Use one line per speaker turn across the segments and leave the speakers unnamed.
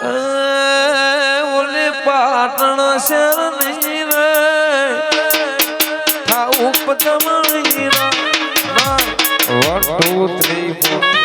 ઓલે પાટણ શેરની રે થા ઉપજમણી રા 1 2 3 4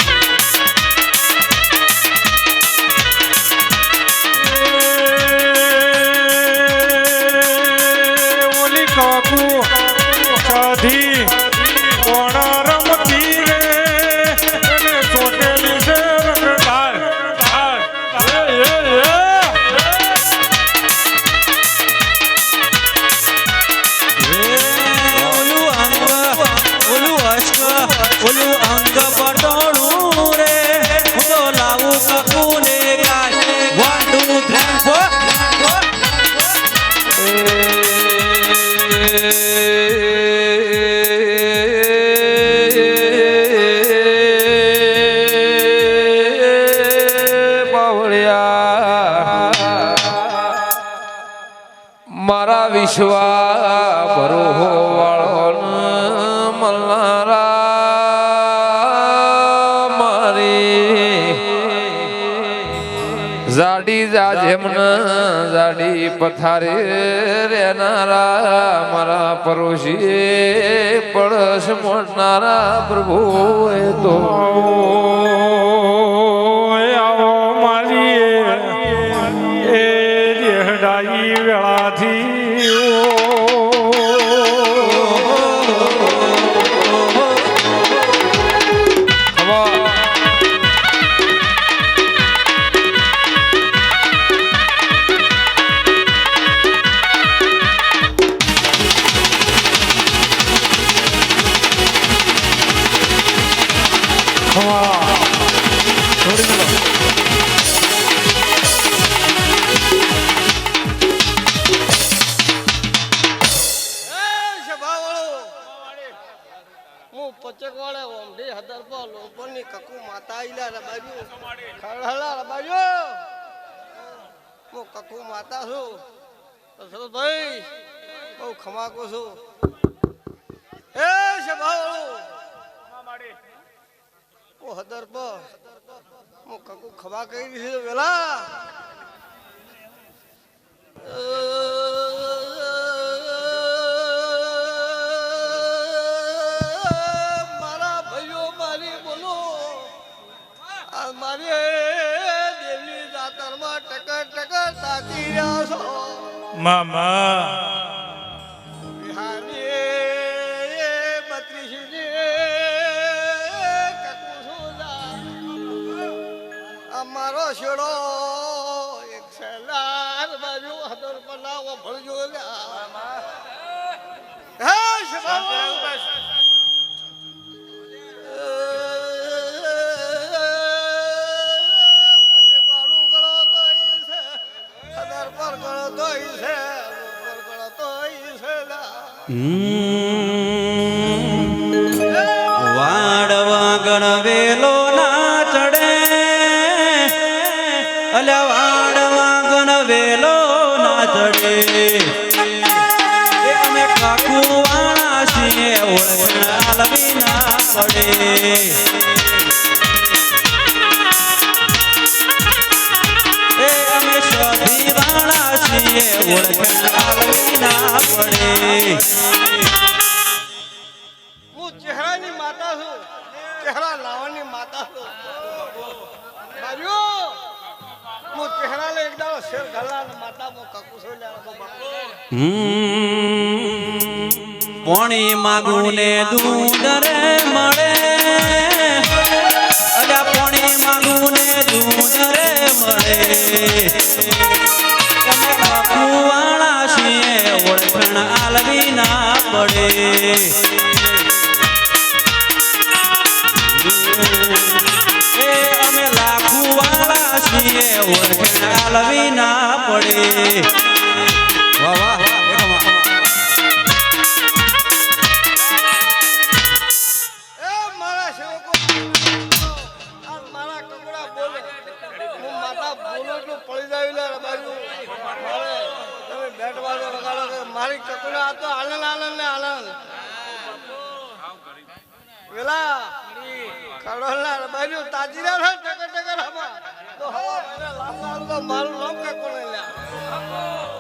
મારા વિશ્વા ભરોહો વાળો મલ્હારા મારી જાડી જાજેમના જાડી પથારે રેનારા મારા પરોશી પડશ મોડનારા પ્રભુ એ તો
કકુ માતા છું ભાઈ બહુ ખમાકો છું એ ઓ હદર પર હું કકુ ખમા કરી દીધી વેલા મારા ભાઈઓ મારી બોલો મારી દેવી જાતરમાં ટકર ટકર તાકી રહ્યા છો
મામા
વિહારી બત્રીસી કકુ સોલા અમારો શેડો એક સેલાર બાજુ હદર પલાવો ભળજો હે શબાવ
વાડવા ગણવેલો ના ચડે અલ્યા વાડવા ગણવેલો ના ચડે અમે કાકુ વાળા છીએ ઓળખણા લવી ના પડે અમે સધી વાળા છીએ ઓળખણા લવી ના પડે
ચહેરાની માતા છું ચહેરા લાવવાની માતા છું બાજુ હું ચહેરા લે એકદમ શેર ગલા માતા મો કકુ છો લે
પોણી માગું ને દૂધ રે મળે અજા પોણી માગું ને દૂધ રે મળે તમે બાપુ વાળા છીએ ઓળખણ આલવી ના પડે અમે લાખુ વાળા છીએ ઓળખણ આલવી ના પડે વાહ વાહ
મારા સેવકો મારા કકડા બોલે હું માતા બોલો એટલું પડી જાય લે બાજુ તમે બેટ વાળો વગાડો મારી કકડા તો આનંદ આનંદ ને આનંદ વેલા કડોલા બાજુ તાજીરા છે ટકર ટકર હવા તો હવા મને લાલ લાલ તો મારું નામ કે કોને લ્યા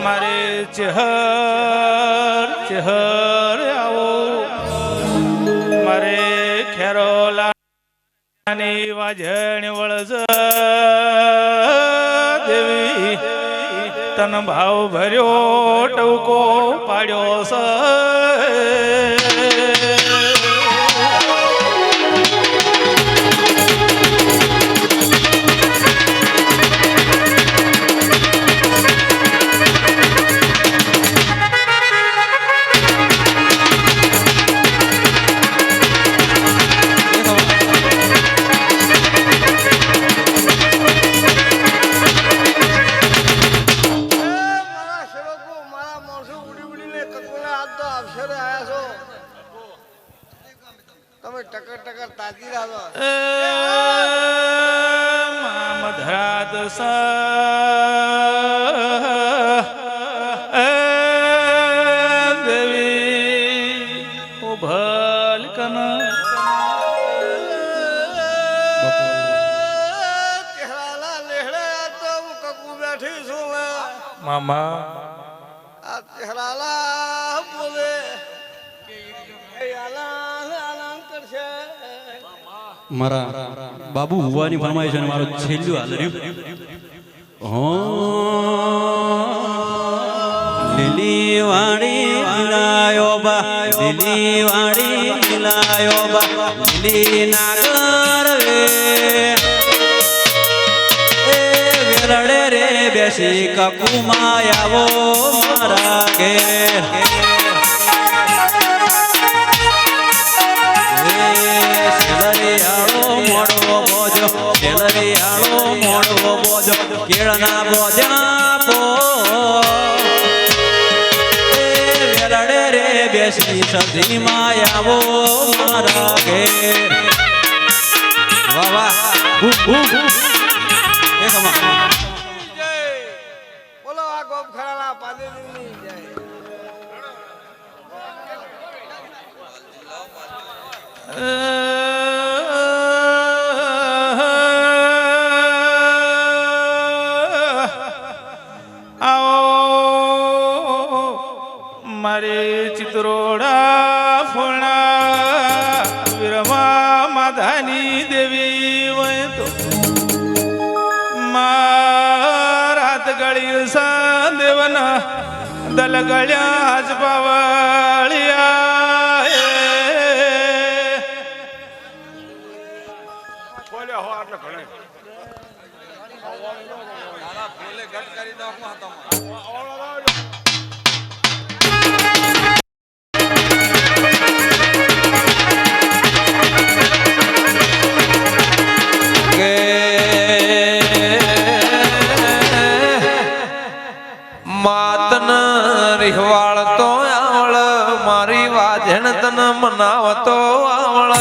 મારે ચહર ચહર આવો મારે ખેરોલાની વાજણ વળસ દેવી તન ભાવ ભર્યો ટવકો પાડ્યો સ
મારા સેવકો મારા માણસો ઉડી ઉડીને કકોને આજ તો અવસરે આયા છો તમે ટકર ટકર તાજીરા છો
મધરાત દેવી ઉભલ કન
ચહેરાલા લેહડે આ તો હું કકુ બેઠી છું લે.
મામા
આ ચહેરાલા બોલે એ આલાન આલાન કરશે
મારા બાબુ હુવાની ફરમાઈશ અને મારો છેલ્લું હાલ રહ્યું લીલી વાડી લાયો બા લીલી વાડી લાયો બા લીલી નાગર એ વેલડે રે બેસી કકુમાં આવો મારા ઘેર મોડવો બોજો કેળના બોજા પો વેલડે રે બેસી સધીમાં આવો મારા ઘેર વાહ વાહ એ કમા
બોલો આ ગોપ ખરાલા પાદેની જય
આવો મારે ચિત્રોડા ફોણા વીરમા માધાની દેવી હોય તો મારાત ગળી સા દેવના દલ ગળ્યા જ પાવળિયા
બોલ્યા હો આટલે ઘણે
માતન રિહવાળ તો આવળ મારી વાજણ તન મનાવતો આવળ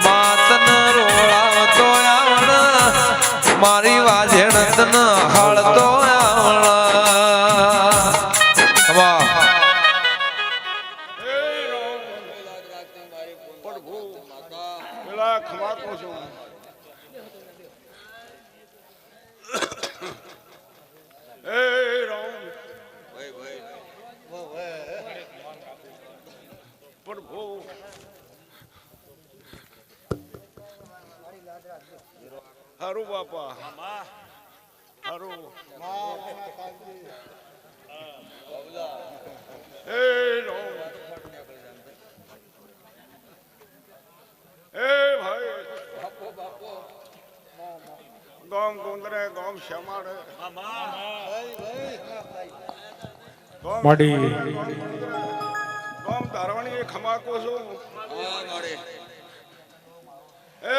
માતન રોળાવતો આવળ મારી વાજણ તન હાળતો આવળ
પેલા ખમાકો છું એ રામ પ્રભુ હારું બાપા હારું એ રામ એ ભાઈ ગામ ગુંદરે ગામ શ્યામાડે
માડી
ગામ ધારવાણી એ ખમાકો છું એ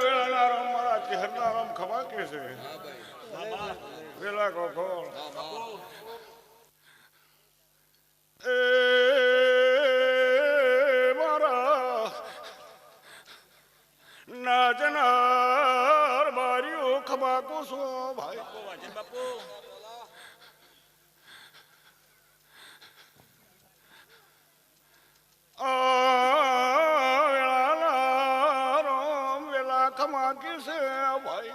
વેળાના રામ મારા ચહેરના રામ ખમાકે છે વેલા ગોખોળ એ મારા વાજનાર બારીઓ ખબાકો છો ભાઈ વેળાના રોમ વેલા ખમાકી છે ભાઈ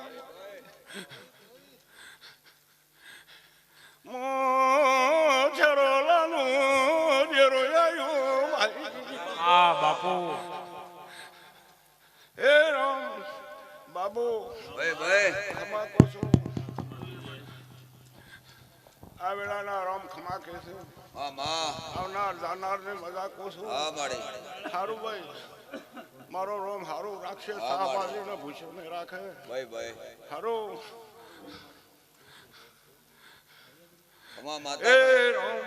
મો છરોલાનું જેરો આયો ભાઈ
હા બાપુ
હે રામ બાબુ
ભાઈ ભાઈ
ખમાકો છો આ વેળાના રામ ખમાકે છે
હા માં
આવનાર જાનાર ને મજા કોશું
હા માડી
હારું ભાઈ મારો રોમ હારું રાખશે સાહબાજી ને ભૂસ્યો ને રાખે
ભાઈ ભાઈ
હારું
અમા
એ
માતા
રોમ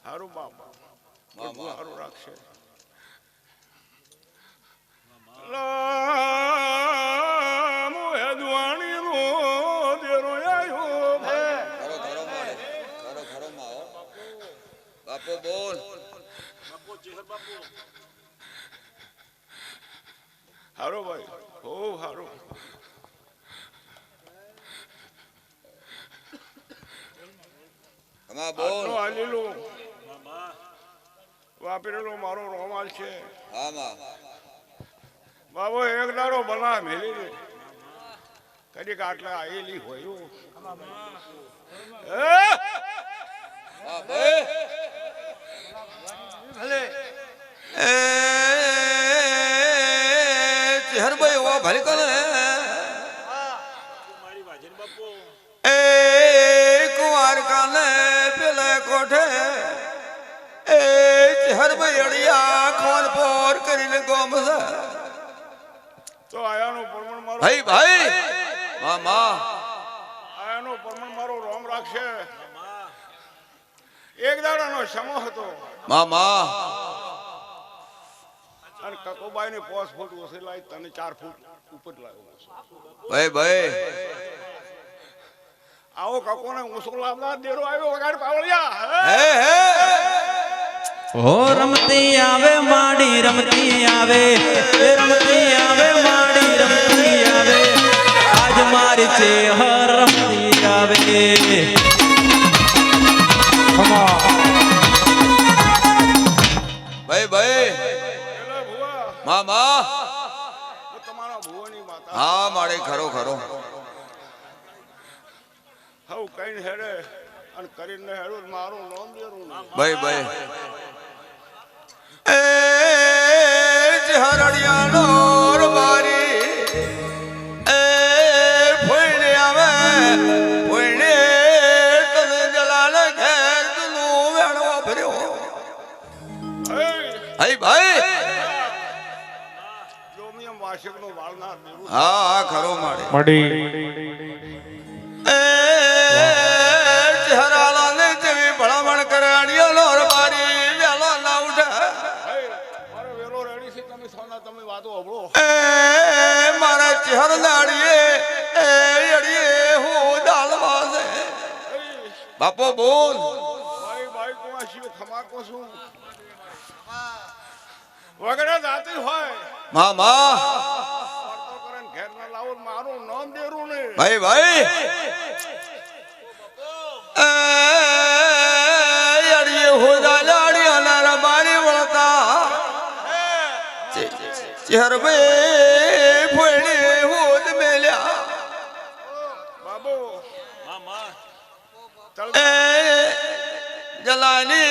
હારું બાપા પ્રભુ હારું રાખશે લામુ હેદવાણી નો દેરો આયો
ખરો ખરો માડે ખરો ખરો માં બાપુ બોલ
હારો ભાઈ હો હારું
અમા બોલ
આટલો હાલેલું વાપરેલો મારો રોમાલ છે
હા માં
બાબો એક દાડો બના મેલી દે કદીક આટલા આવેલી હોય
હા ભાઈ
ભલે
એ ચહરભાઈ ઓ ભલે કને એ કુંવાર કાને પેલે કોઠે એ ચહરભાઈ અડિયા ખોન પોર કરીને ગોમસે
તો આયાનું પ્રમાણ મારો
ભાઈ ભાઈ મામા
આયાનું પ્રમાણ મારો રોમ રાખશે એક દાડાનો સમો હતો
મામા
અને કકોબાઈ ને 5 ફૂટ ઓછી લાવી તને 4 ફૂટ ઉપર લાવ્યો
ભાઈ ભાઈ
આવો કકોને ઊંચો લાવનાર દેરો આવ્યો વગાડ પાવળિયા
હે હે
હો રમતી આવે માડી રમતી આવે રમતી આવે માડી રમતી આવે આજ મારી છે હર રમતી આવે
ભાઈ ભાઈ
એલા ભુવા
મામા
હું તમારા ભુવાની માતા
હા માડે ખરો ખરો
હવ કઈ હેડે અને કરીને હેડું મારું નામ દેરું
ભાઈ ભાઈ એ હરડિયાનો રબારી એ ફોઈને આવે ફોઈને તને જલાલ ઘેર તું વેણો ભર્યો હાય ભાઈ
જોમિયમ વાશિક નો વાળનાર દેરું
હા હા ખરો માડે
મડી
એ હરાલા ને જેવી ભલામણ કરે અડિયાનો રબારી વેલો ના ઉઠે
મારો વેલો રેડી છે તમે સોના તમે વાતો હબળો
એ મારા ચહેર નાડીએ એ અડીએ હું દાલવા છે બાપો બોલ
ભાઈ ભાઈ કોણ શિવ ખમાકો છું વગડા જાતી હોય
મામા
વાર્તો કરીને ઘેર ના લાવો મારું નામ દેરું ને
ભાઈ ભાઈ એ અડીએ હું દાલાડી અનારા બારી વળતા ચહેર બે ફોડે હોદ મેલ્યા
બાબુ
ए जलानी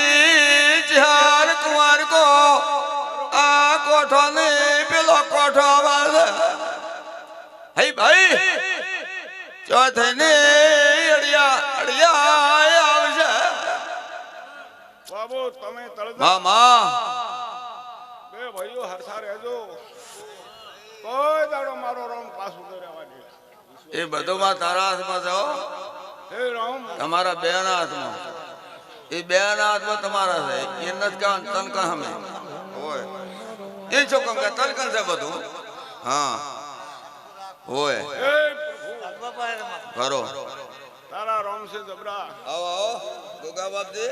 चार कुमार को आ कोठो ने पेलो कोठो वाले हे भाई चौथे ने अड़िया अड़िया आवशे
બાબુ તમે તળજા
मामा
બે ભાઈઓ હરસા રહેજો કોઈ દાડો મારો રામ પાછું ન રહેવા દે
એ બધું માં તારા હાથમાં છે હો.
હે રામ
તમારા બે ના હાથમાં એ બે ના હાથમાં તમારા છે એ નથી કાન તન કા હમે હોય એ ચોકમ કે તલકન છે બધું હા હોય
હે
કરો
તારા રામ છે જબરા
આવો આવો ગોગા બાપજી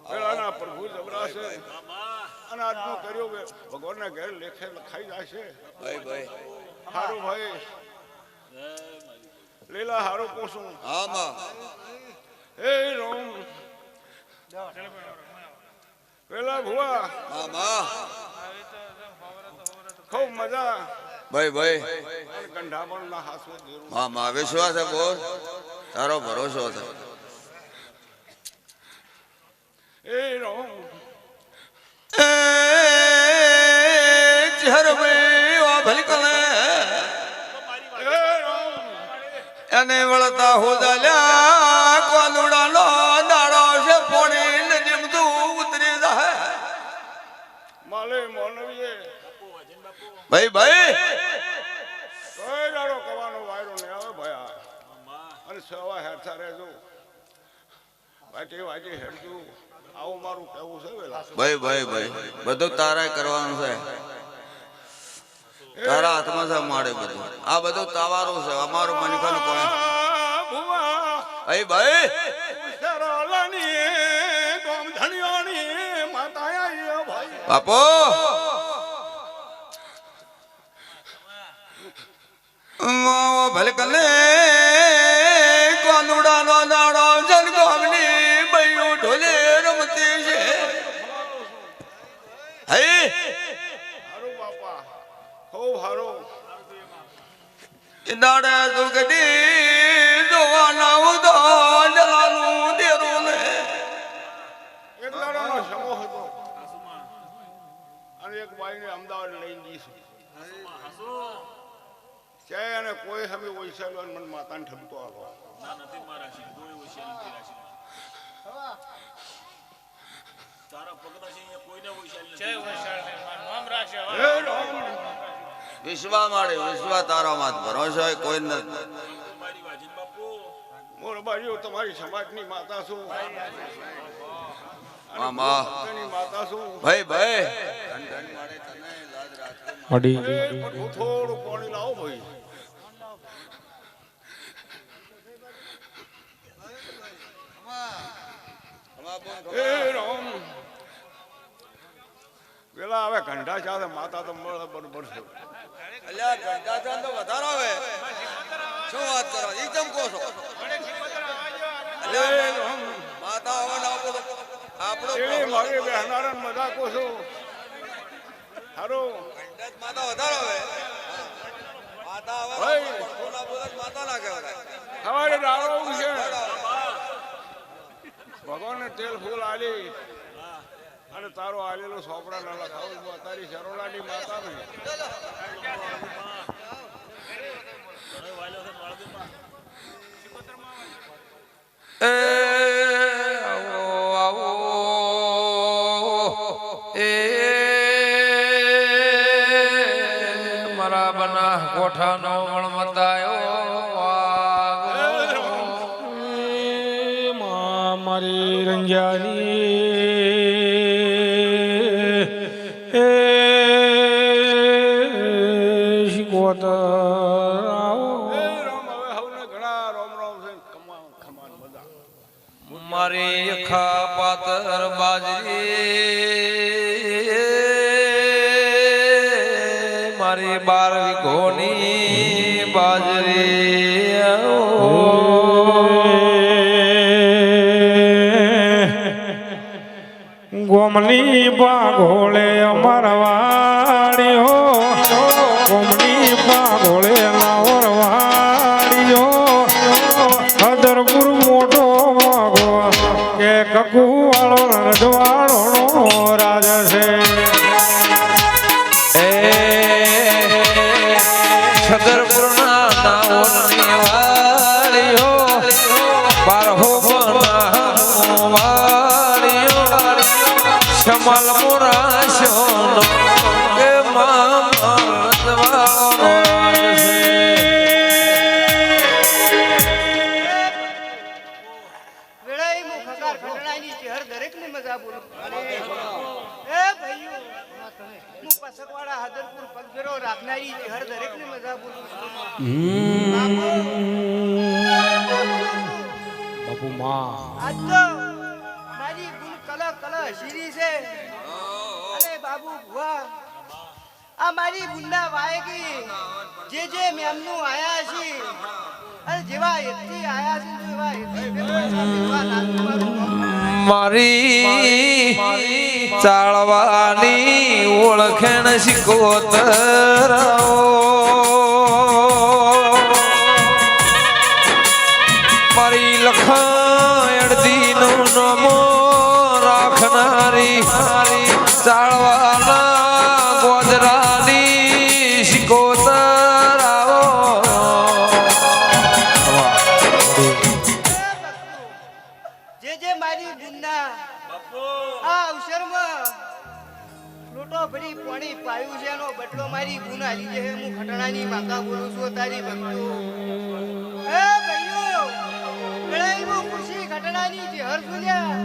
પેલાના પ્રભુ જબરા છે અને આજનો કર્યો કે ભગવાનના ઘેર લેખે લખાઈ જાય છે
ભાઈ ભાઈ
હારું ભાઈ લીલા હારું પૂછું
હા માં
એ રોમ પેલા ભુવા
હા માં
ખૂબ મજા
ભાઈ ભાઈ
અને ગંઢામણ ના હાથો દેરું
હા માં વિશ્વાસ છે બોલ તારો ભરોસો છે
એ રોમ
ચહેર ભાઈ ઓ ભલકલે
એ રોમ
એને વળતા હોદાલ્યા કોલુડાનો દાડો છે પોણી ને જીમતું ઉતરી જાય
માલે મોનવીએ
ભાઈ ભાઈ
કોઈ દાડો કવાનો વાયરો ને આવે ભયા અને સવા હેઠા રહેજો વાટી વાટી હેઠજો આવું મારું કહેવું છે વેલા
ભાઈ ભાઈ ભાઈ બધું તારે કરવાનું છે તારા હાથમાં છે મારે બધું આ બધું તાવારું છે અમારું મનખન કોઈ
ભુવા
ભાઈ ભાઈ
શરલાની ગોમ ધણિયાની માતા આઈ ભાઈ
બાપો ભલકલે કોનુડાનો દાડો જનગોમની બૈયું ઢોલે રમતી છે હે
હારું બાપા ખૂબ હારું
દાડે સુગડી જોવાના ઉદો જલાનું દેરું ને
એક દાડાનો સમો હતો અને એક બાઈને અમદાવાદ લઈને જઈશું ચાહે અને કોઈ હમે વૈશાલ મન માતાને ઠપતો આવો હે રામ
વિશ્વા મારે વિશ્વા તારા માત ભરોસો હોય કોઈ નથી
મોર બાજુ તમારી સમાજની માતા છું
મામા
ની માતા છું
ભાઈ ભાઈ
માડી
એ પણ થોડું પાણી લાવો ભાઈ એ રામ પેલા હવે ઘંટા ચાલે માતા તો મળે બરોબર છે
અલ્યા ઘંટા ચાંદ તો વધારો આવે શું વાત કરો ઈ ચમકો છો
એ રામ
માતા હવે ના આપો તો આપણો
એ મારી બહેનારા મજાક છું હારો
માતા વધારો આવે માતા હવે
ભાઈ.
ના બોલે માતા ના કહેવાય
સવારે દાડો છે ભગવાનને તેલ ફૂલ આલી અને તારો આલેલો સોપડા ના લખાવ તારી શરોલાની માતા ને
એ આવો આવો એ મારા બના કોઠાનો વણમતાયો
મારી રંજાની એ શિકોતર
એ રામ હવે હવને ઘણા રોમ રોમ છે કમાન ખમાન બધા
મારી ખા પાતર બાજરી મારી 12 વીઘોની બાજરી
ગોમની પાઘોળે અમરવાડીઓ ગોમની પાઘોળે લાવરવાડીઓ હદરપુર મોટો વાઘો કે કકુવાળો રજવાડો રાજ છે
છતરપુરના નાઓની વાળીઓ બારહો વાળીઓ શમલ મુરાશોનો કે મામદવાળો
વેળાએ હું ખગાર ખંડણાની ચહેર દરેકની મજા બોલું એ ભાઈઓ હું પસકવાડા હદરપુર પગફેરો રાખનારી ચહેર દરેકની મજા બોલું
બાપુ માં
આજ તો મારી ગુલ કલ કલ શીરી છે અને બાબુ ભુવા આ મારી બુંડા વાયકી જે મેમનું આયા છે અને જેવા એથી આયા છે જેવા એથી જેવા નાનું
મારી ચાળવાની ઓળખેણ શિકોતર મારી લખાયણદી નું નમો રાખનારી ચાળવાના ગોજરાની શિકોતર
જે મારી બુંડા આ અવસરમાં લોટો ભરી પાણી પાયું છે એનો બદલો મારી બુન આલી છે હું ખટણાની માતા બોલું છું તારી ભક્તો એ ભાઈઓ લડાઈમાં ખુશી ખટણાની જે હર સુન્યા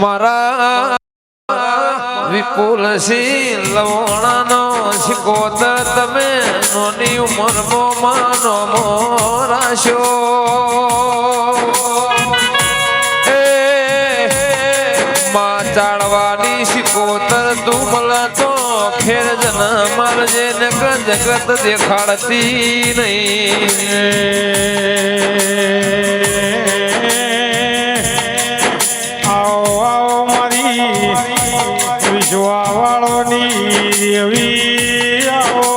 મારા વિપુલ સિંહ લવણાનો શિકોતર તમે નોની ઉંમરમાં માનો મોરાશો ચાળવાની શિકોતર તું મળે તો ફેર જન્મ મારજે નક જગત દેખાડતી નહીં
આવો આવો મારી વિશ્વાવાળોની દેવી આવો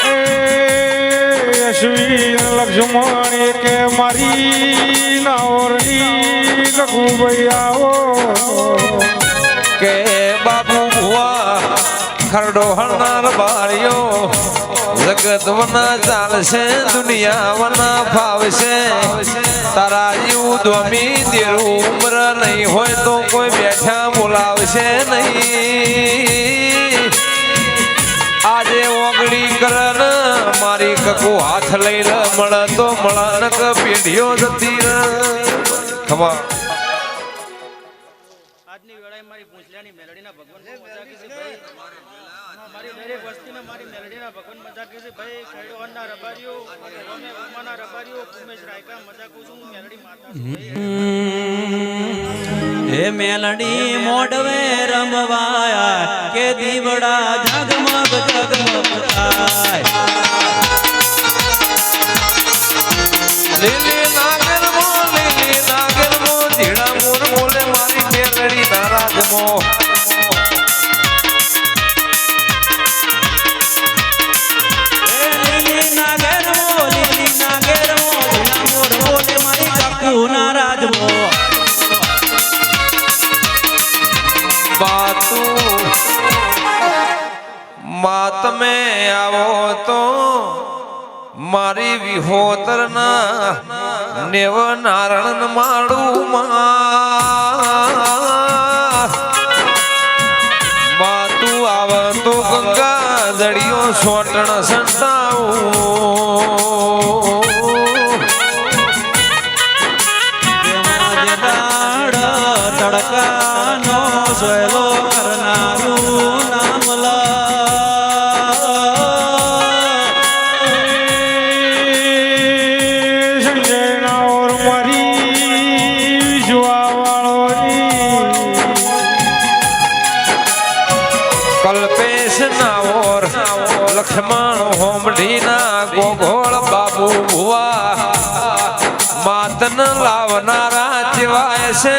એ અશ્વિન લક્ષ્મણ કે મારી નાઓરની લખુભાઈ આવો
કે બાબુ ભુવા ખરડો હણનાર બાળ્યો જગત વના ચાલશે દુનિયા વના ફાવશે તારા જેવું ધ્વમી દેરું ઉમર નહીં હોય તો કોઈ બેઠા બોલાવશે નહીં આજે ઓગળી કરન મારી કકુ હાથ લઈ લ મળ તો મળનક પેઢીઓ જતી ર ખમા
આજની વેળાએ મારી પૂંછલાની મેલડીના ભગવાન મજા કીધી ભાઈ મારી દરેક વસ્તીને મારી મેલડીના ભગવાન મજા કીધી ભાઈ ખેડો હનના રબારીઓ અમે ઉમાના રબારીઓ ઉમેશ રાયકા મજા કહું છું હું મેલડી માતા છું હે મેલડી મોડવે રમવાયા કે દીવડા જગમગ જગમગ થાય
લીલી નાગર મો ધીડા મોર બોલે મારી મેલડી નારાજ મો
લીલી નાગર મો ધીડા મોર બોલે મારી કાકુ નારાજ મો
માત में આવો તો મારી વિહોતર ના નેવ નારણ માડું માં તું આવ તો ગંગા જડિયો સોટણ સંતાવું
તડકાનો સોયલો કરનારું નામ
સંજય નાઓર મારી વિશ્વાવાળોની
કલ્પેશ નાઓર લક્ષ્મણ હોમઢીના ગોગોળ બાબુ ભુવા માતન લાવનારા જેવાય છે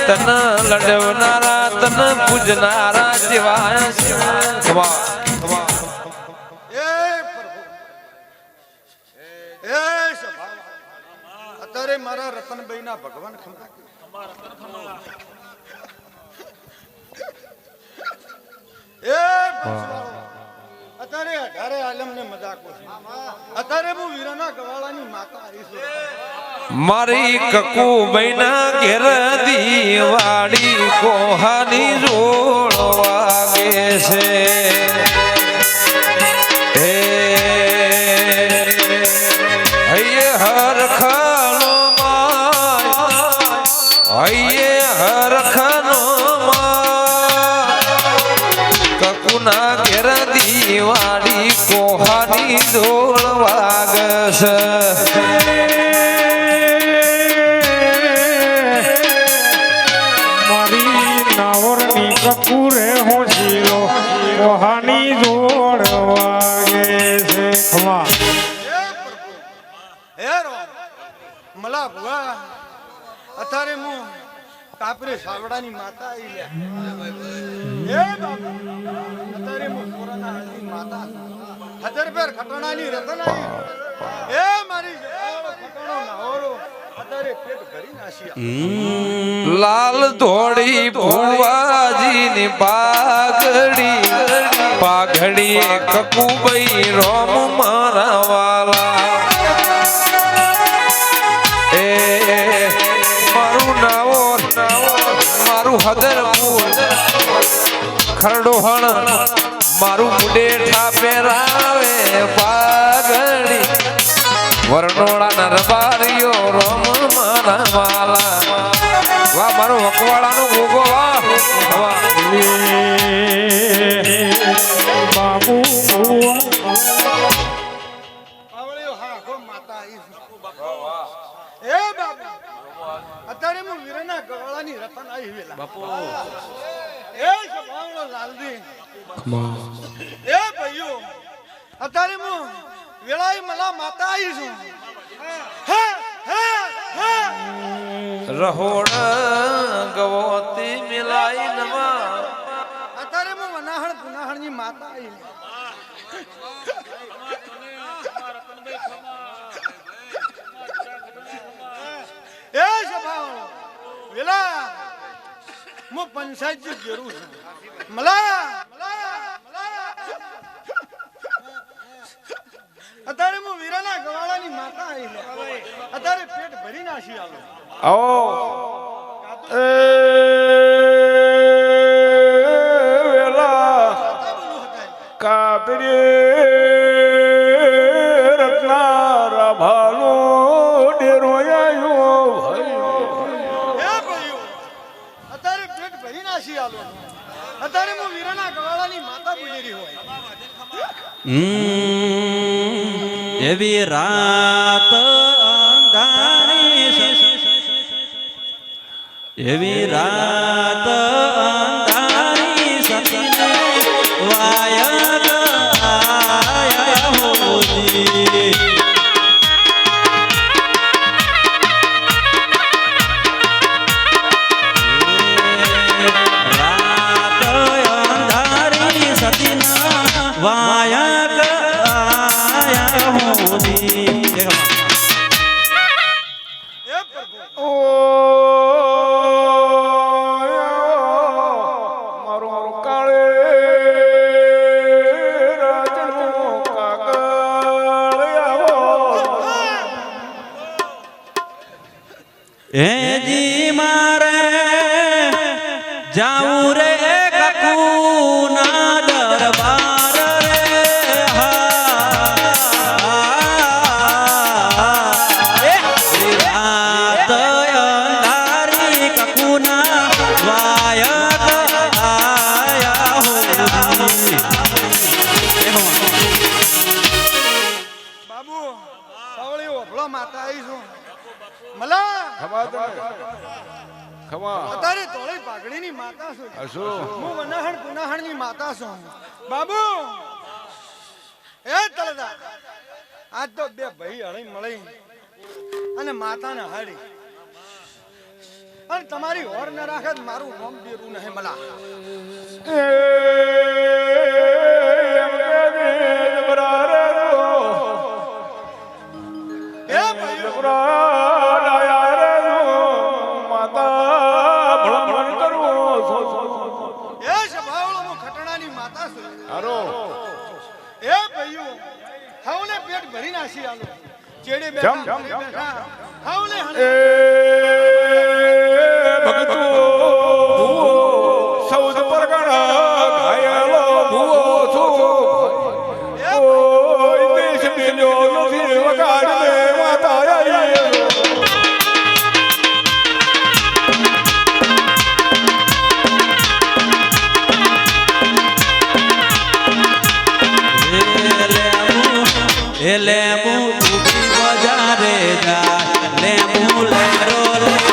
તન લડવનારા તન પૂજનારા જેવાય છે
અત્યારે મારા રતનભાઈ ના ભગવાન ખમા અત્યારે 18 આલમ ને મજાક અત્યારે હું વીરાના ગવાળાની માતા આવી છું
મારી કકુ બૈના ઘેર દીવાડી કોહાની જોડ વાગે છે હે હૈયે હરખનો હૈયે હરખનો કકુના ઘેર દીવાડી કોહાની જોડ વાગે છે
કકુરે હોશીલો મોહાની જોડ વાગે છે ખમા
હેરો મલા ભુવા અત્યારે હું કાપરે સાવડાની માતા આવી લ્યા હે બાપા અત્યારે હું કોરોના હાલની માતા હજાર પેર ખટણાની રતન આવી એ મારી ખટણો નાહોરો અત્યારે પેટ ભરી નાસી
લાલ ધોળી ભુવાજીની પાઘડી કકુભાઈ રોમ મારા વાલા એ મારું નાવો મારું હદરપુર ખરડોહણ મારું મુડેઠા પહેરાવે પાઘડી વરણોળા રબારીઓ રોમ મારા વાલા વાહ મારો વકવાળાનો ગોગો વાહ
બાબુ
પાવળીઓ હા ગો માતા આવી એ બાપા અત્યારે હું વીરના ગવાળાની રતન આવી વેલા બાપુ એ સભાવળો લાલજી એ ભાઈઓ અત્યારે હું વેળાઈ મલા માતા આવી છું હે હે હે
રહોડ ગવોતી મિલાઈ નવા
અત્યારે હું વનાહણ પુનાહણની માતા આવી એ સભાવળો વેલા હું પંચાયત ઘેરું છું મલા અત્યારે હું વીરાના ગવાળાની માતા આવી અત્યારે પેટ ભરી નાસી આલો
આવો એ વેલા કાપરે રત્ના ભાલો ડેરો આયો
હે ભાઈઓ અત્યારે પેટ ભરી નાસી આલો અત્યારે હું વીરાના ગવાળાની માતા બોલી રહી હોય
એવી રાત અંધારી એવી રાત અંધારી સતીને વાયગ આયા હોજી રાત અંધારી સતીના વાયગ આયા હોજી
હે પ્રભુ
ઓ મારો કાળે રાજનો કાગળ આવો
જી મારે જાઉં રે કકુના દરબાર રે રાત અંધારી કકુના વાયક આયા હોજી
બાબુ પાવળીઓ ભલો માતા આવી છું મલા
ખમા
અત્યારે તોળી પાઘડીની માતા છું હું વનાહણ પુનાહણની માતા છું બાબુ એ તળદા આજ તો બે ભાઈ હળી મળી અને માતાને હાડી અને તમારી હોર ન રાખે તો મારું નામ દેરું નહીં મલા એ ભાઈઓ એ સભાવળો હું ખટણાની માતા છું એ ભાઈઓ હાવલે પેટ ભરી નાસી આલો ચેડે બેઠા હાવલે
સૌદ પરગણા ઘાયલો ભૂવો છો દેશ મેલ્યો નથી વગાડ દે માતા
લેમુ બજારે જા લેમુ લેરો લે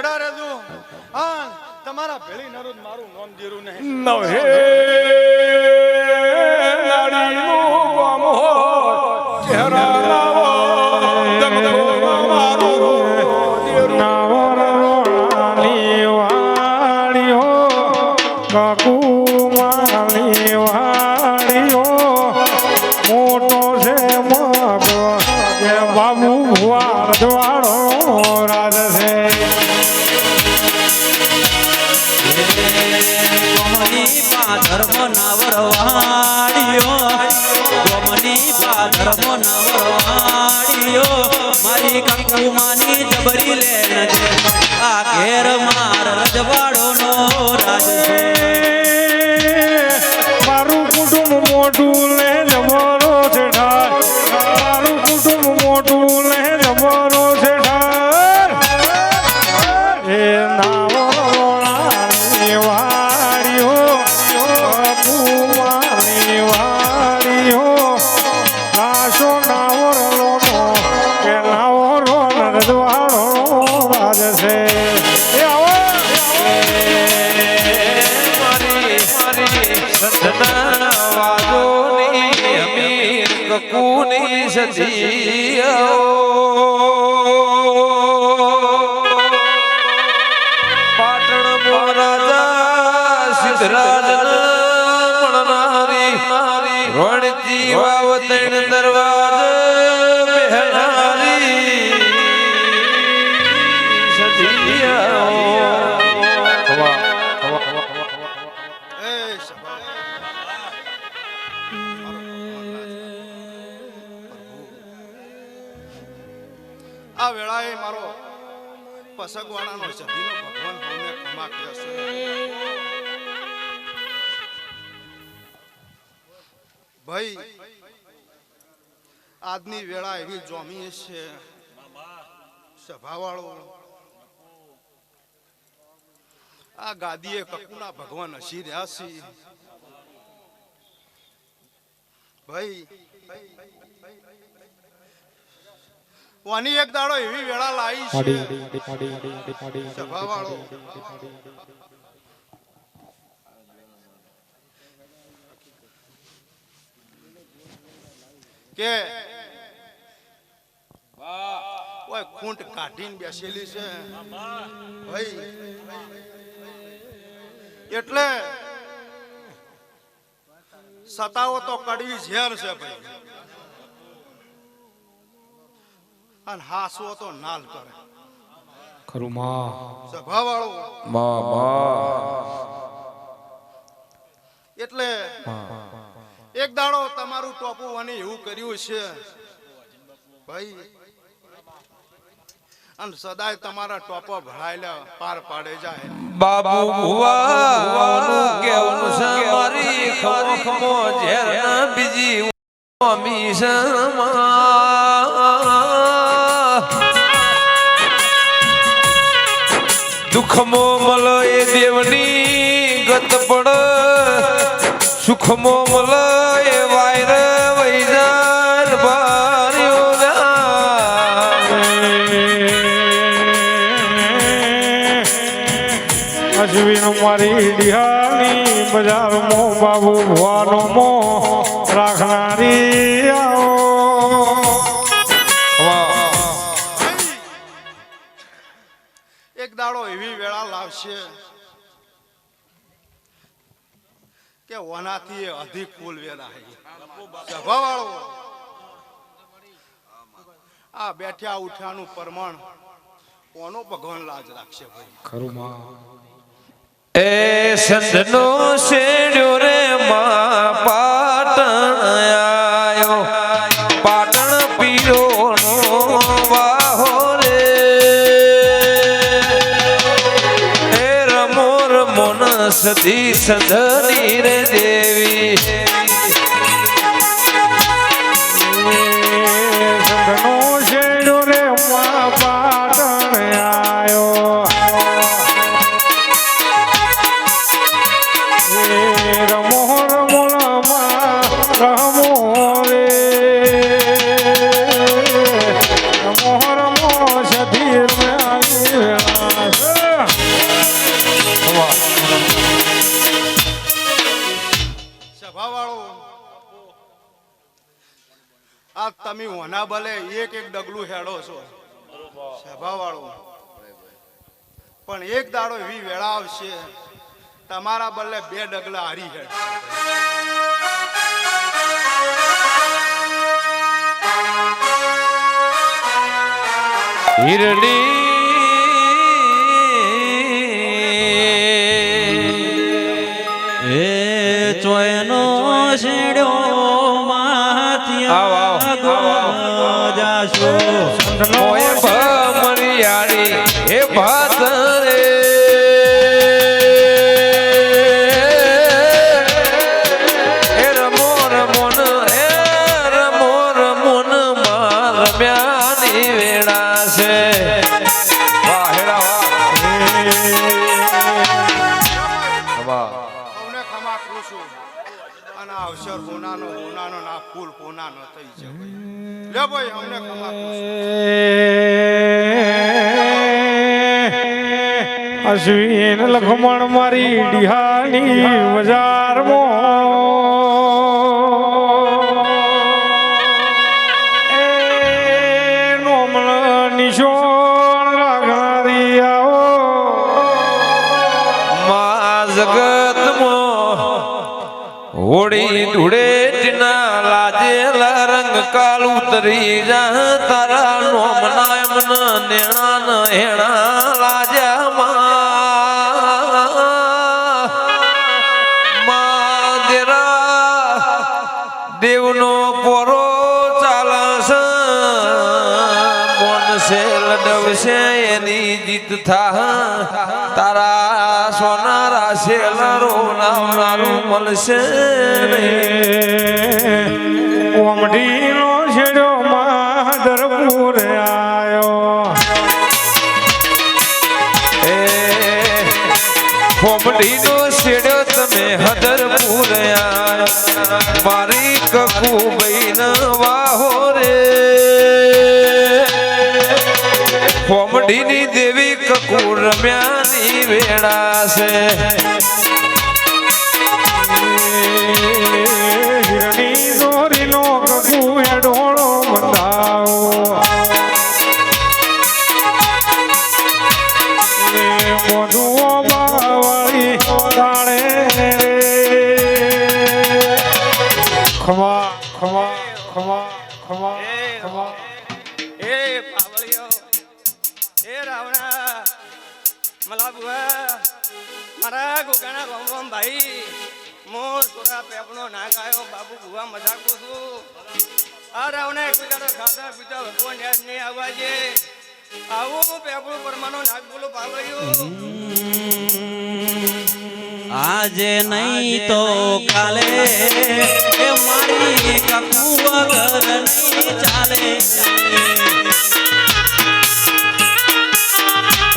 ભેડા રહેજો હા તમારા ભેળી નરું મારું નામ જીરું નહીં
નવે નાડીનું ગામ હોય ચહેરા લાવો દમદમો મારું નાવરની વાડીઓ કાકુ માલી વાડીઓ મોટો છે મગો એ બાબુ ભુવા રજવાડો રાજ છે
ગોમની પાધર્મ નવરવાડીઓ ગોમની પાધર્મ નવરવાડીઓ મારી કંકુમાની જબરી લે નજે આ ઘેર માર રજવાડોનો રાજ છે
મારું કુટુંબ મોટું લે જમરો છે ઠાર મારું કુટુંબ મોટું લે જમરો છે ઠાર એ નાવરોણાની વાડીઓ કુમારની વાડીઓ નાશો નાવરલોનો કે નાવરો નરદવાળો રાજ છે એ આવો
સંતના વાદોની અમીર કકુની સદીઓ પાટણ મોરાજા સિદ્ધરાજ મળનારી રણજી વાવ ત્રણ દરવાજ બેહનારી સદીઓ
એ સભા આ વેળાએ મારો પસગવાણાનો સધીનો ભગવાન ભાવને ક્ષમા કર્યો છે ભાઈ આજની વેળા એવી જોમી છે સભાવાળો આ ગાદીએ કકુના ભગવાન હસી રહ્યા છે ભાઈ વાની એક દાડો એવી વેળા લાવી છે સભાવાળો કે ઓય ખૂંટ કાઢીને બેસેલી છે ભાઈ એટલે સતાવો તો કડવી ઝેર છે ભાઈ અને હાસવો તો નાલ કરે
ખરું માં
સભાવાળો એટલે એક દાડો તમારું ટોપું અને એવું કર્યું છે ભાઈ અને સદાય તમારા ટોપો ભરાયેલા પાર પાડે જાય
બાબુ ભુવાનું કેવું છે મારી ખોખમો ઝેર ના બીજી અમી દુઃખમો મલ એ દેવની ગત પડ સુખમો મલ એ વાયર વૈજાર ભાર્યો
અશ્વિન મારી ડિહાની બજાર મો બાબુ ભવાનો મો રાખનારી
એક દાડો એવી વેળા લાવશે કે વનાથી અધિક ફૂલ વેરા સભાવાળો આ બેઠ્યા ઉઠ્યાનું પ્રમાણ કોનો ભગવાન લાજ રાખશે ભાઈ
ખરું માં
એ સંતનો શેડ્યો રે માં પાટણ આયો પાટણ પીરોનો વાહો રે એ રમો રમો ન સદી સદની રે દેવી
સંતનો શેડ્યો રે માં પાટણ આયો રમો રમો રમો રે રમો રમો સધીર
સભાવાળો આ તમે હોના બલે એક એક ડગલું હેડો છો સભાવાળો, પણ એક દાડો એવી વેળા આવશે તમારા બદલે 2 ડગલા હારી હેડ.
હિરડી
એ ચોયનો શેડ્યો માથિયા જાશો
મોય ભમરિયાળી હે ભાત રે એ રમો રમોન એ રમો રમોન માં રમ્યાની વેળા છે. વાહ હેરા વાહ.
સૌને ખમા કરું છું અને આ અવસર હોનાનો ના ફૂલ હોનાનો થઈ છે ભાઈ. લે ભાઈ અમને ખમા કરું છું.
અશ્વિન લખમણ મારી ડિહાની બજારમાં એ નોમલ નિશોણ રાખનારી આવો
માં જગતમાં હોળી ધૂળેટીના લાજેલા રંગ કાળ ઉતરી જા તારા નોમના એમના નેણા હેણા લાજ્યા માં દેરા દેવનો પોરો ચાલસ મોનસે લડવશે એની જીત થા તારા સોના રાશે લાવનારું મળશે
ઓમઢીનો છેડો માધરપુર આયો
એ ફોમડીનો શેડો તમે હદરપુર આયા મારી કકુબઈ ન વાહો રે ફોમડીની દેવી કકુ રમ્યાની વેળા છે.
હિરણી દોરીનો કકુ હેડોળો બંધાવો મોઢુઓ બાવાળી તાણે રે ખમા ખમા ખમા ખમા ખમા
એ પાવળિયો એ રાવણા મલા બુઆ મારા ગોગાના રોમ રોમ ભાઈ મો સોરા પેપણો ના ગાયો બાબુ બુઆ મજાકું છું. આ રાવણા એકબીજાના ખાતા પીતા ભગવાન યાદ નહીં આવવા છે. આવું પેપણું પરમાનો નાક બોલો પાવળિયો.
આજે નહીં તો કાલે એ મારી કકુ વગર નહીં ચાલે.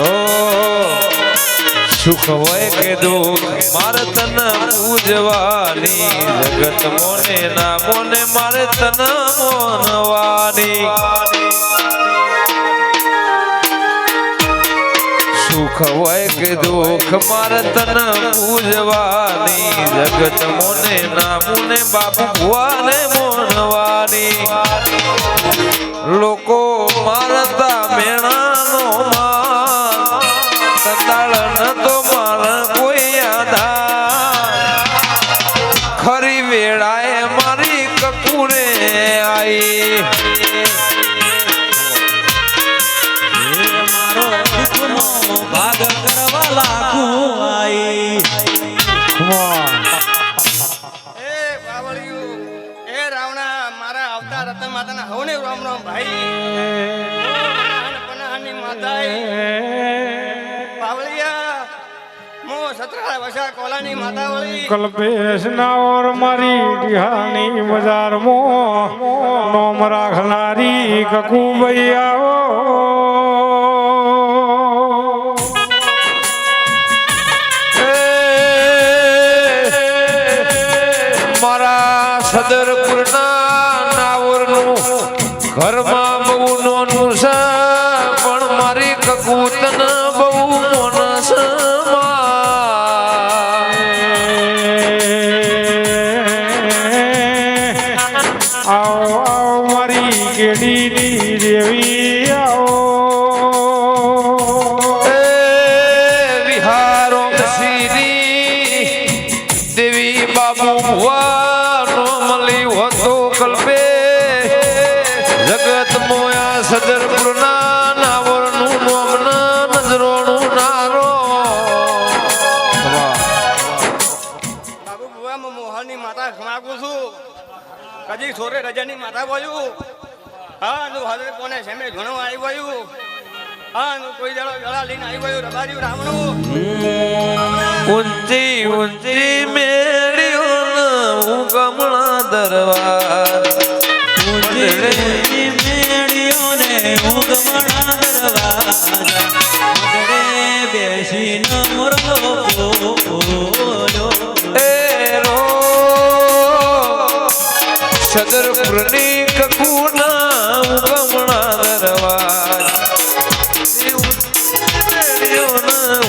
ઓ સુખ હોય કે દુઃખ મારે તન પૂજવાની જગત મોને ના મોને મારે તન મોનવાની. સુખ હોય કે દુઃખ મારે તન પૂજવાની જગત મોને ના મોને બાપુ ભુવાને મોનવાની. લોકો મારતા મેણાનો માન તતાળ ન તો માર કોઈ આધાર ખરી વેળાએ મારી કકુરે આઈ.
મારો દુઃખનો ભાગ કરવા લાગું આઈ.
એ પાવળિયો એ રાવણા મારા આવતા રતન માતાના હવને રોમ રોમ ભાઈ પનાની માતા પાવળિયા મો સતરા વસા કોલાની માતા વળી
કલ્પેશ ના ઓર મારી ડિહાની બજારમાં નોમ રાખનારી કકુબઈ આવો
મારા સદરપુરના નાવરનું ઘરમાં બહુ નોનું છે પણ મારી કકુતન બહુ મોનસ
શેરડીની રેવી આવો
એ વિહારો શ્રી દેવી બાબુ ભુવાનો મળી હતો કલ્પે જગત મોયા સદરપુરના નાવરનું નોમના નજરોનું નારો
બાબુ બુઆ હું મોહનની માતા માગું છું કદી સોરે રજાની માતા બોલ્યું હા નું હરે કોને સેમે ઘણો આવી ગયું હા નું કોઈ દાડો ગળા લઈને આવી ગયું રબાર્યું રામનું
ઊંચી ઊંચી મેળ્યો હું કમળા દરબાર
મેળ્યો ને ઊંઘમણા દરવાજા ઉગડે બેસીને મોરલો બોલ્યો
એ રો સદરપુરની કકુના ઉગમણા દરબાર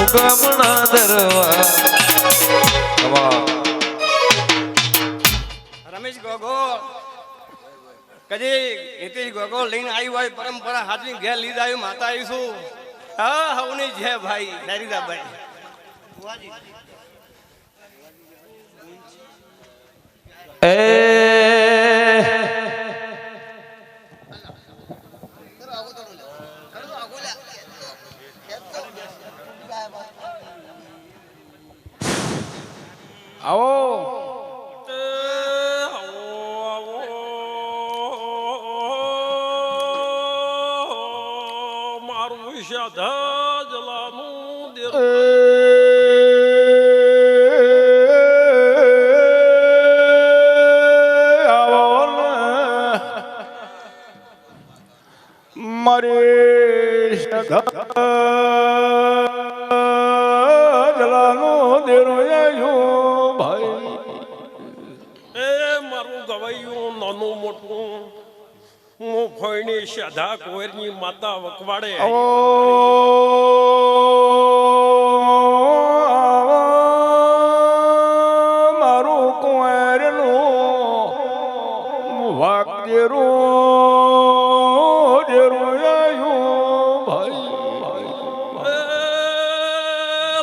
ઉગમણા દરબાર
રમેશ ગોગોળ કદી હિતેશ ગોગોળ લઈને આવ્યું હોય પરંપરા હાથની ઘેર લીધા આવ્યું માતા આવીશું હા હવની જય ભાઈ હરિદાભાઈ
એ
આવો
મારું શાધા જલાનું દેર
મારે જલાનો દેરો આવ્યો ભાઈ
એ મારું ગવાયું નાનું મોટું હું ફોઈની શાધા કોયરની માતા વકવાડે
મારું કુંવરનું વાક્યરું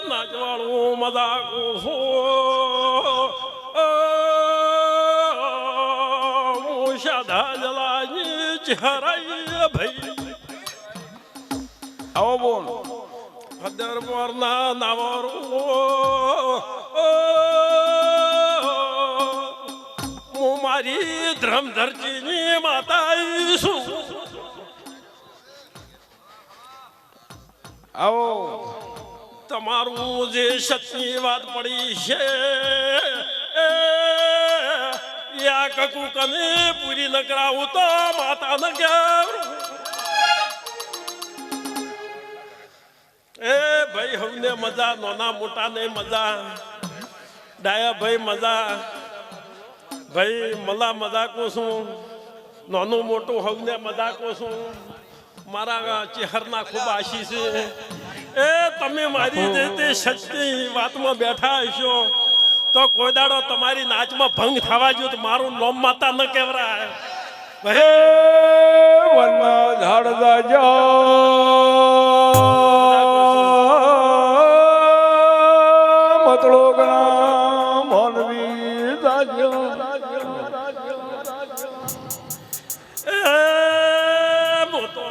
નાચવાળું મજાકું હું શાધા જલાની ચહેરાઈ ભાઈ
આવો બોલ
દરબારના નાવરું હું મારી ધર્મધરજીની માતા છું
આવો
તમારું જે સત્યની વાત પડી છે યા કકુ કને પૂરી ન કરાવું તો માતા ન એ ભાઈ હમને મજા નાના મોટા ને મજા ડાયા ભાઈ મજા ભાઈ મલા મજાકો છું નાનું મોટું હવને મજાકો છું મારા ચહેરના ખૂબ આશીષ છે એ તમે મારી જે તે સચ્ચી વાતમાં બેઠા હશો તો કોઈ દાડો તમારી નાચમાં ભંગ થવા જો તો મારું નામ માતા ન કહેવરાય
ભાઈ વનના ઝાડ દાજા મતળો ગણા મોનવી દાજા
મોતો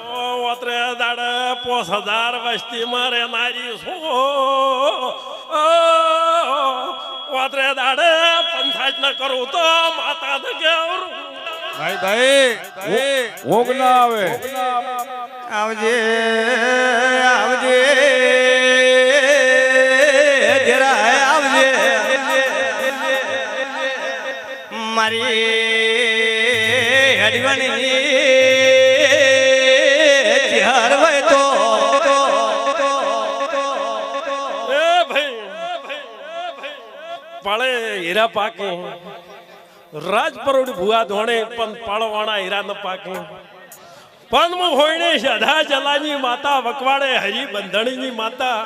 ઓતરે દાડે 5000 વસ્તી મારે નારી છો ઓતરે દાડે પંચાયત ન કરું તો માતા ન કેવરું
ભાઈ ભાઈ ઊંઘ ના આવે
આવજે આવજે જરા આવજે મારી હરિવણી હરવાય તો
એ ભાઈ પાળે હીરા પાકે રાજ પરોડી ભુવા ધોણે પણ પાળવાણા હીરા ન પાકે પણ હું હોઈને શાધા જલાની માતા વકવાડે હરી બંધણીની માતા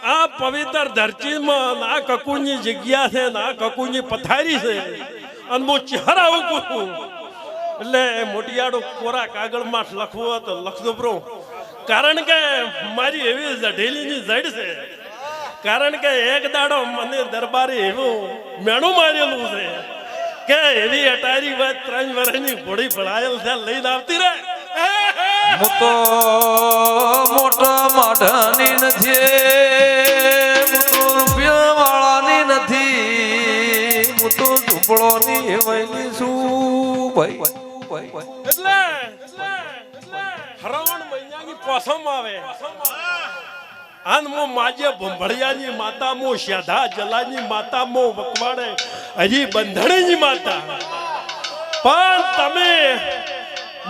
આ પવિત્ર ધરતીમાં ના કકુની જગ્યા છે ના કકુની પથારી છે અને હું ચહેરા કહું એટલે મોટિયાળું કોરા કાગળમાં લખવું હોય તો લખજો બ્રો. કારણ કે મારી એવી જઢેલીની જડ છે. કારણ કે એક દાડો મને દરબારે એવું મેણું મારેલું છે કે એવી અટારી વાત 3 વર્ષની ઘોડી ભળાયેલ છે લઈને આવતી રહે.
હું તો મોટા માઢાની નથી, હું તો રૂપિયા વાળાની નથી, હું તો ઝૂંપડોની હેવાયની છું ભાઈ.
એટલે શ્રાવણ મહિનાની પોસમ આવે આન મો માજે ભંભળિયાની માતા મો શ્યાધા જલાની માતા મો વકવાડે હજી બંધણીની માતા. પણ તમે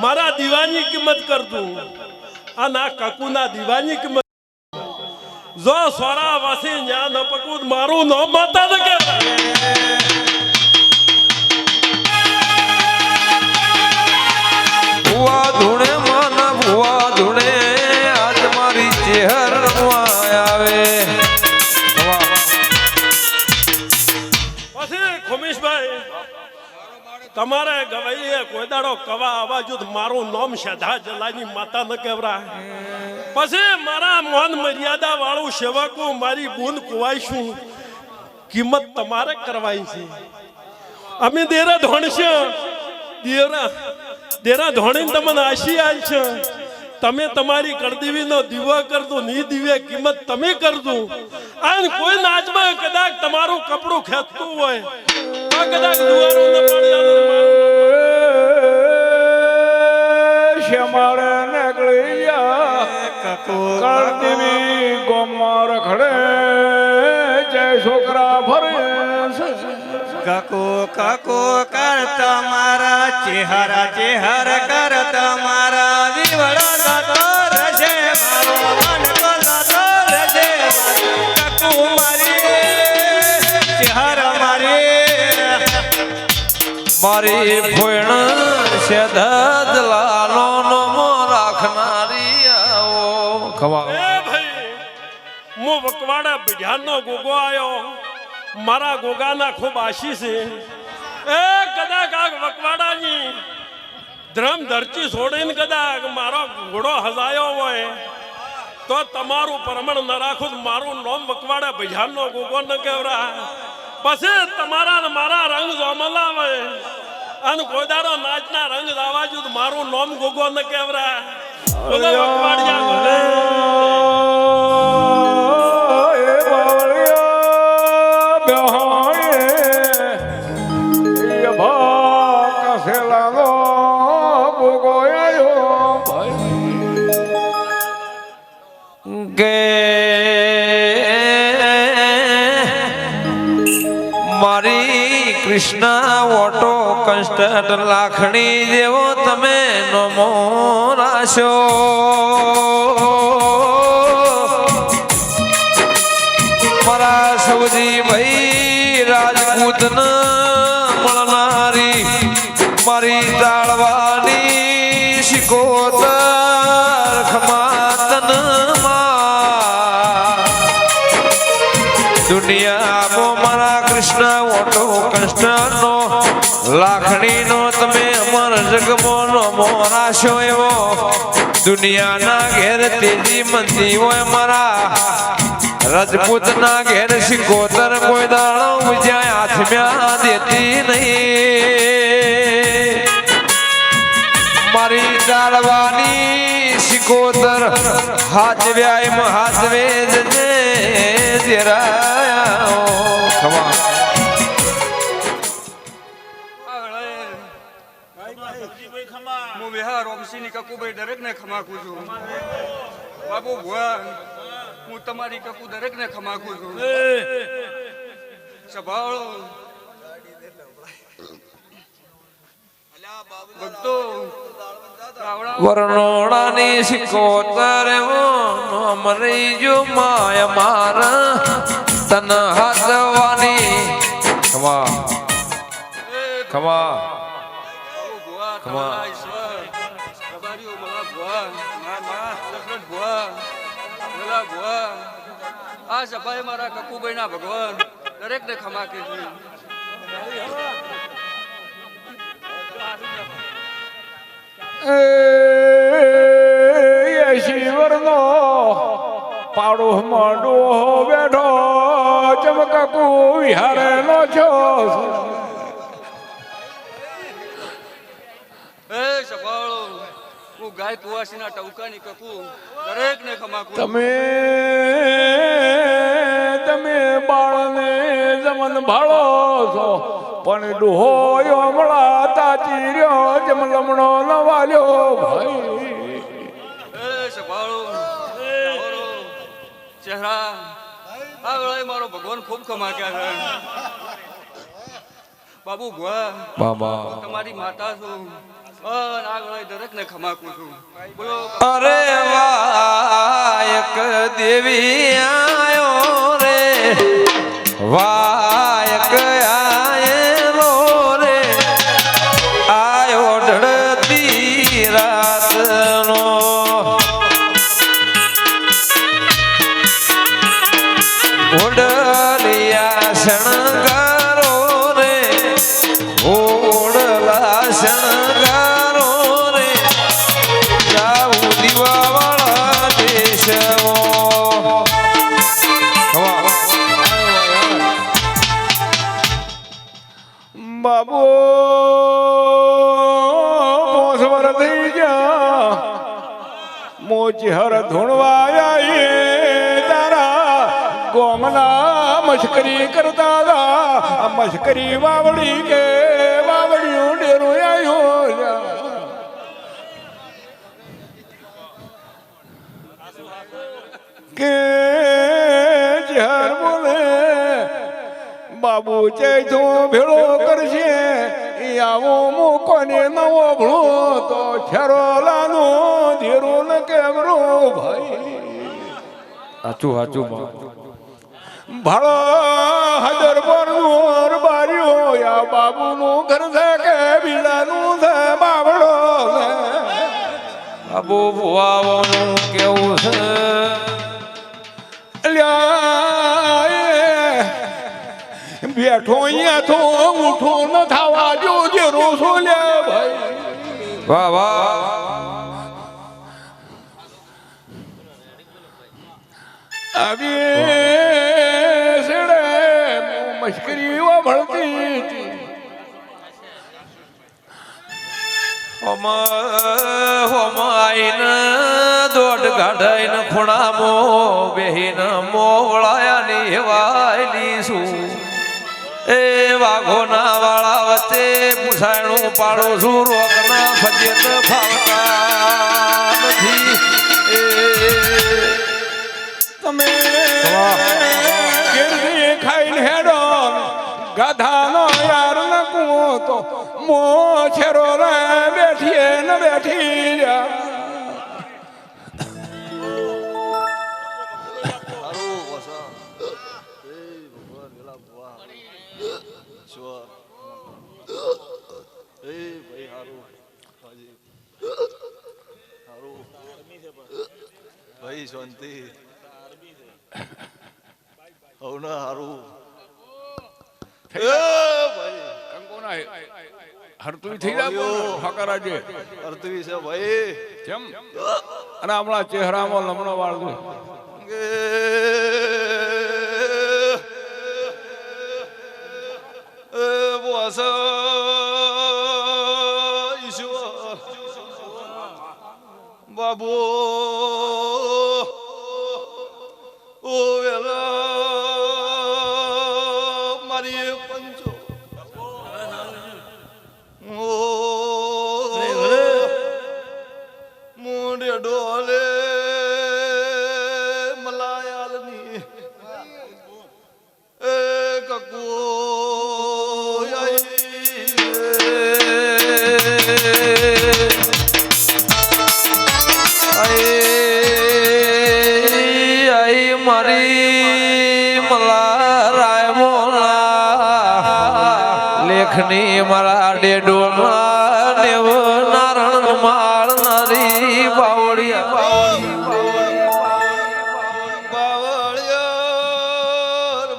મારા દીવાની કિંમત કરતું આ ના કાકુના દીવાની કિંમત જો સોરા વાસી ન્યા ન પકુદ મારું નો માતા ન કે
ભુવા ધૂણે માના ભુવા ધૂણે આજ મારી ચેહર આવે.
પછી ખુમીશભાઈ તમારે ગવાઈએ કોઈ દાડો કવા અવાજ મારું નામ શ્રદ્ધા જલાની માતા ન કહેવરા. પછી મારા મોન મર્યાદા વાળું સેવકો મારી બૂન કુવાઈશું કિંમત તમારે કરવાની છે. અમે દેરા ધોણશે દેરા ધોણીને તમને આશી આલ છે. તમે તમારી કરદીવીનો દીવો કરજો ની દીવે કિંમત તમે કરજો. અને કોઈ નાચમાં કદાચ તમારું કપડું ખેંચતું હોય તો કદાચ દુવારું ન
શ્યામાળે નીકળ્યા કરદીવી ગોમાં રખડે જય છોકરા ફરે.
કાકો કાકો કર તમારા ચેહરા ચેહર કર તમારા દીવડા લાતો રજે મારો મન કો લાતો રજે કાકો મારી ચેહર
મારી ફોયણ છે ધજલાનો નમો રાખનારી આવો. ખવા
એ ભાઈ હું વકવાડા બિઢાનો ગોગો આયો. મારા ગોગાના ખૂબ આશી છે. એ કદાચ આ વકવાડાની ધ્રમ ધરતી છોડીને કદાચ મારો ઘોડો હજાયો હોય તો તમારું પરમણ ન રાખું. મારું નામ વકવાડા બિઢાનો ગોગો ન કહેવરા. પછી તમારા ને મારા રંગ જોમલાવે અને ગોદાડો નાચના રંગ લાવાજુ મારું નામ ગોગો ન કહેવરા. બોલો વકવાડિયા ભલે.
મારી કૃષ્ણ ઓટો કન્સ્ટન્ટ લાખણી જેવો તમે નમો રાશો. મારા સૌજી ભાઈ રાજપૂત મળનારી મારી તાળવાની શિકોતર ખમાતન દુનિયામાં મારા કૃષ્ણ ઓટો કૃષ્ણનો લાખણીનો તમે અમર જગમાં નમો રાશો એવો. દુનિયાના ઘેર તેજી મંદી હોય મારા રાજપૂતના ઘેર શિકોતર કોઈ દાણો વિજય હાથમ્યા દેતી નહીં. મારી ચાલવાની શિકોતર હાજવ્યાય હાજવે જજે જરા ખમા.
હું વિહાર ઓમસીની કકુભાઈ દરેકને ખમાકું છું. બાબુ ભુવા હું તમારી કકુ દરેકને ખમાકું છું. સંભાળો ભક્તો
વર્ણોડાની શિકોતર મરી જો માય મારા તન હાથવાની ખમા ખમા ખમા.
આ સભાએ મારા કકુભાઈ ના ભગવાન દરેક ને ખમા કે
શિવરનો પાડો માંડો બેઠો ચમકાકુ વિહારેલો છો
એ સભાળો હું ગાય કુવાસીના ટવકાની કકુ દરેકને ખમાકુ
તમે બાળને જમન ભાળો છો પણ ડોહયો મળા તાચી રહ્યો જમ લમણો ન વાલ્યો ભાઈ
એ સભાળો ચહેરા આ વેળાએ મારો ભગવાન ખૂબ ખમાક્યા છે બાબુ ભુવા
બાબા
તમારી માતા છું અને આ વેળાએ દરેકને ખમાકું છું બોલો
અરે વાયક દેવી આયો રે વાયક આયેલો રે આયો ઢળતી રાતનો ઓડલિયા શણગારો રે ઓડલા શણગારો રે જાવું દીવાવાળા દેશમાં
બાબુ મોસવર થઈ ગયા મોચી હર ધૂણવાયા તારા ગોમના મશ્કરી કરતા હતા મશ્કરી વાવડી કે વાવડિયું ડેરું આવ્યો કે જહર બોલે બાબુ ચૈથો ભેળો કરશે આવો મૂકોને નવો ભળો તો છેરો લાનો ધીરો ન કેમરો ભાઈ
સાચું સાચું
ભાળો હજર પર બાર્યો યા બાબુનું ઘર છે કે બીજાનું છે બાવડો
બાબુ ભુવાનું કેવું છે
બેઠો અહીંયા તો ઉઠો ન થવા જો જે રોસો લે ભાઈ
વાહ વાહ
આવી સેડે મશ્કરીઓ ભળતી હતી
હોમાઈને દોઢ ગાઢાઈને ખૂણામો બેહીને મોવળાયાની હેવાયલી છું એ વાઘોના વાળા વચ્ચે પૂછાયણું પાડું છું રોકના ફજેત ફાવતા નથી
તમે ગીરદી ખાઈને હેડો ગાધાનો યાર ન કું તો મો છેરો રે બેઠીએ ન બેઠી જા
ભાઈ શાંતિ હવના હારું
હરતું થઈ જાય ફકરાજે
અર્થવી છે ભાઈ
કેમ અને હમણાં ચહેરામાં લમણો વાળજો
બોસ ઈશ્વર બાબુ ઓ વેલા મારી પંચો મુંડે ડોલે મલાયાલની એ કકુ
મારી મલા રાય મોલા લેખની મારા ડેડોના દેવ નારણ માળનારી બાવળિયા
બાવળિયા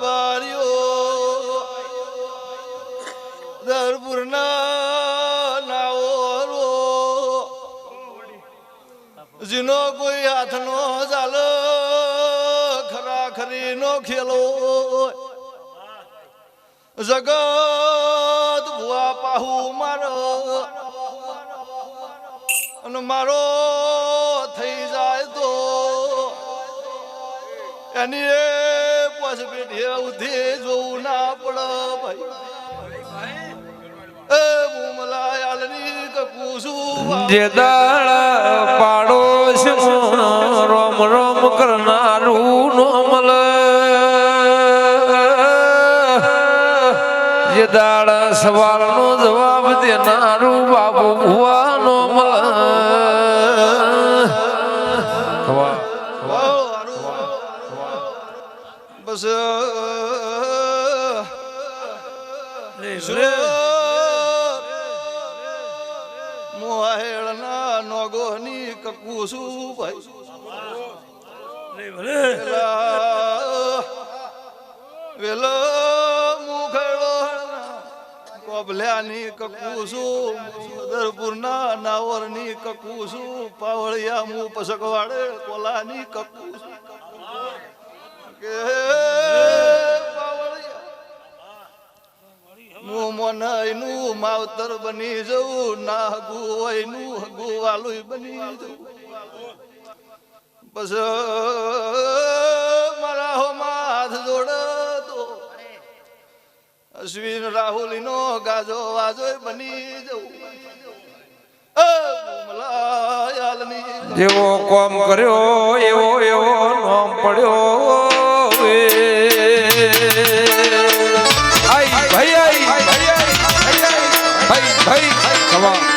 બારીઓ દરપુરના નાવો હાથનો ચાલ ખરા ખરીનો ખેલો જગત ભુવા પાહુ મારો અને મારો થઈ જાય તો એની એ પાછ પેઢી ઉધી જોવું ના પડે ભાઈ એ મુમલાયાલની કકુસું
જે દાળ પાડોશ રોમ રોમ કરનારું નો મળે જે દાળ સવારનો જવાબ દેનારું બાબુ ભુવા નો મળે
બસ મોહેળના નોગોની કકુસું ભાઈ વેલા મુખેડો કોબલ્યાની કકુસું દરપુરના નાવરની કકુસું પાવળિયા મુ પસકવાડે કોલાની કકુસું કે મુ મોનયનું માવતર બની જવું ના હગુ હોયનું હગુ વાલું બની જવું બસ મારા હોમાં હાથ જોડતો અશ્વિન રાહુલીનો ગાજો વાજો બની જવું
જેવો કોમ કર્યો એવો એવો નામ પડ્યો ભાઈ ભાઈ ભાઈ ભાઈ